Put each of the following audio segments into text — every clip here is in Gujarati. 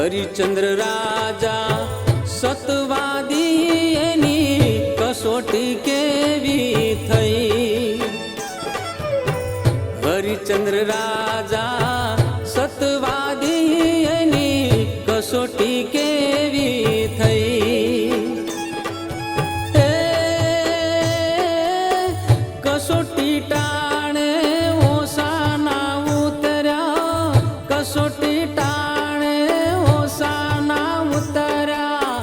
હરિચંદ્ર રાજા સતવાદી એની કસોટી કેવી થઈ। હરિચંદ્ર રાજા સતવાદી એની કસોટી કેવી થઈ। કસોટી ટાણે ઓસાના ઉતર્યા, કસોટી ટાણે ઓસાના ઉતર્યા,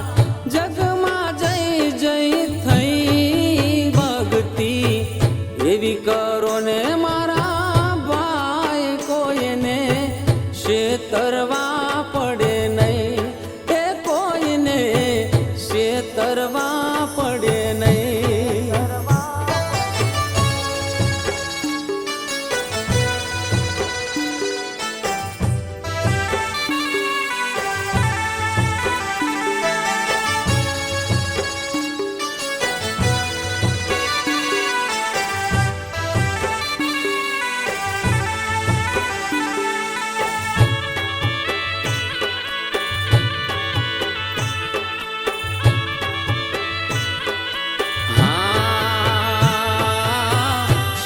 જગમાં જય જય થઈ ભક્તિ એવી કરો ને મારા ભાઈ, કોઈને શેતરવા પડે નહીં, એ કોઈને શેતરવા પડે નહીં।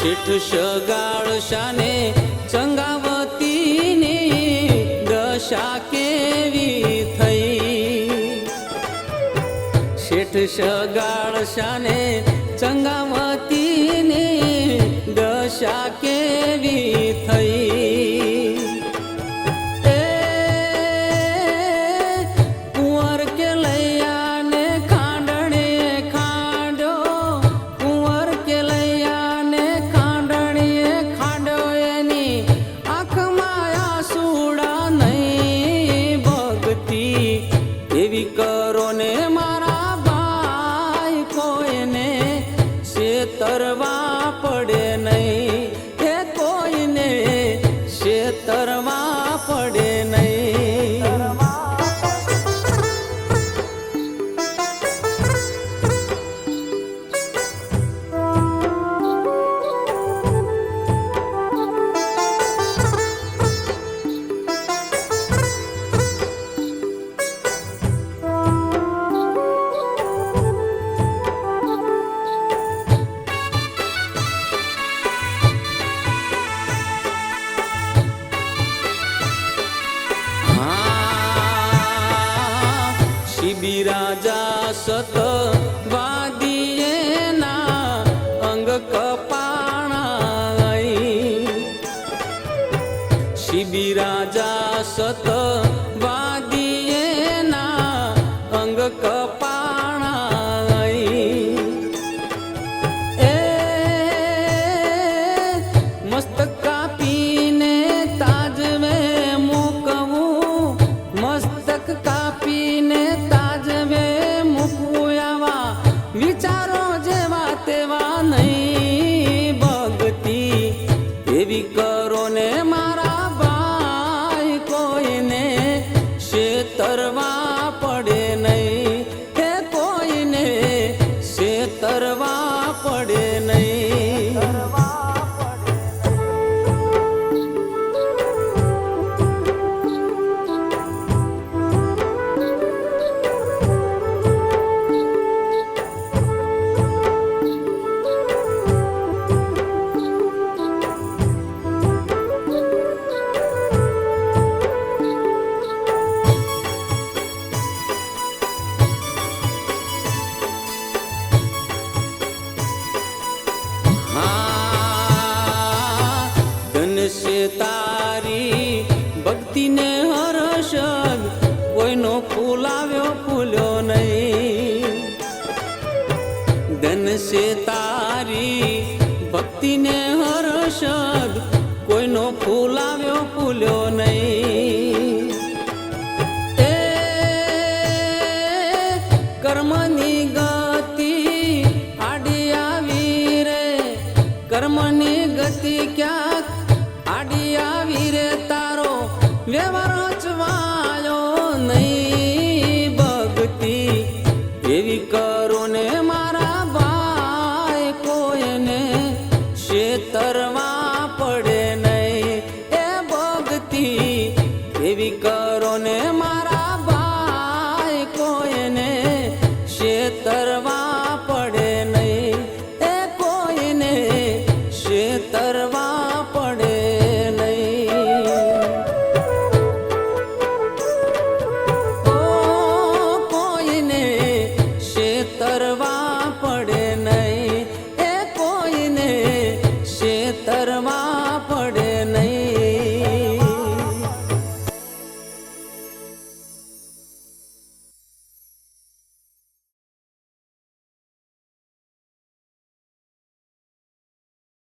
શેઠ શગાળ શાને ચંગાવતીની દશા કેવી થઈ। શેઠ શગાળ શાને ચંગાવતીની દશા કેવી થઈ। કુંવર કે લૈયાને ખાંડણે ખાંડો, કુંવર કે લૈયાને ખાંડણીએ ખાંડો, એની આંખમાં આંસુડા નહીં ભક્તિ એવી કરો ને મારા ભાઈ, કોઈને શેતરવા પડે નહીં, એ કોઈને શેતરવા પડે નહીં। બિરાજા સતવાદીએના અંગ કપાણા, શિબિરાજા સતવાદીએના અંગ કપાણા, એ મસ્તક કાપીને તાજવે મૂકવું, મસ્તક કાપીને વિચારો જેવા તેવા નહીં ભક્તિ એવી કરો ને મારા ભાઈ, કોઈને શેતરવા પડે નહીં, એ કોઈને શેતરવા પડે નહીં। તારી ભક્તિને હર્ષદ કોઈનો ફૂલાવ્યો ફૂલ્યો નહીં ધન છે તારી ભક્તિને હર્ષદ કોઈનો ફૂલાવ્યો ફૂલ્યો નહીં એ કર્મની ગતિ આડી આવી રે કર્મની ગતિ ક્યાંક આડી આવી રે તારો વ્યવહાર ચવાયો નહીં ભક્તિ એવી કરો ને મારા ભાઈ કોઈને શેતરવા પડે નહીં એ ભક્તિ એવી કરો ને મારા ભાઈ